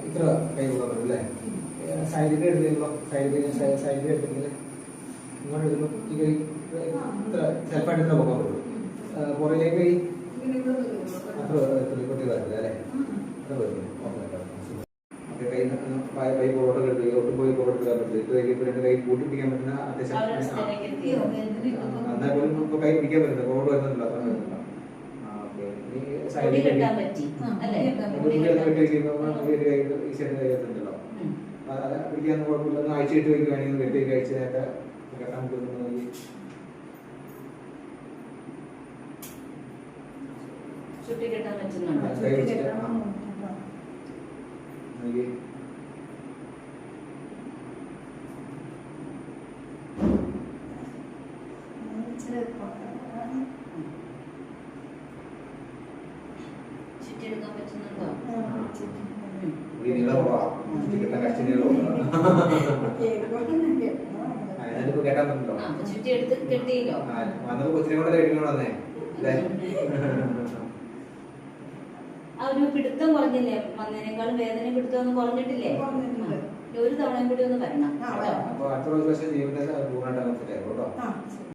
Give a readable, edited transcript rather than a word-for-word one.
ഇത്ര കൈ കൊടുക്കണം അല്ലേ? സൈഡിൽ എടുത്തിട്ടുള്ളൂ. സൈഡിൽ എടുത്തിട്ടില്ല. ഇങ്ങോട്ട് എടുക്കുമ്പോൾ ഈ കൈ ഇത്ര സെൽഫായിട്ട് ഇത്ര പോകാൻ പറ്റുള്ളൂ. പുറകെ കൈ അത്ര കുട്ടികളായിട്ടില്ല അല്ലേ? അത്ര പറ്റുള്ളൂ. ഓക്കെ, കൈ പുറകോട്ട് എടുത്ത് ഒട്ടും പോയി പുറകോട്ട് എടുക്കാൻ പറ്റില്ല. ഇത് കഴിയുമ്പോൾ രണ്ട് കൈ കൂട്ടിപ്പിടിക്കാൻ പറ്റുന്ന അത്യാവശ്യം എന്നാൽ പോലും ഇപ്പോൾ കൈ പിടിക്കാൻ പറ്റുന്നത് പുറകോട്ട് വരുന്നില്ല. അത്ര വരുന്നില്ല. സൈഡിൽ ഈസിയായിട്ടുണ്ടല്ലോ. അത് പിടിക്കാൻ കുഴപ്പമില്ല. അയച്ചിട്ട് വയ്ക്കുകയാണെങ്കിൽ വെട്ടി കഴിച്ചതൊക്കെ കെട്ടാൻ പറ്റുന്നത് ചുറ്റി കെട്ടാൻ പറ്റുന്നുണ്ടോ? ചുറ്റിയെടുക്കാൻ പറ്റുന്നുണ്ടോ? കേട്ടാൻ പറ്റുന്നുണ്ടോ? ചുറ്റിയെടുത്ത് കെട്ടിയില്ലോ. വന്നത് കൊച്ചിനെ കൊണ്ട് കഴിക്കണം വന്നേ. ആ ഒരു പിടുത്തം കുറഞ്ഞില്ലേ? വന്നതിനേക്കാളും വേദന പിടുത്തം ഒന്നും കുറഞ്ഞിട്ടില്ലേ? ഒരു തവണ കൂടി ഒന്ന് വരണം. അപ്പൊ അടുത്ത പ്രാവശ്യം ജീവിതത്തെ പൂർണ്ണമായിട്ട് മനസ്സിലായോ കേട്ടോ?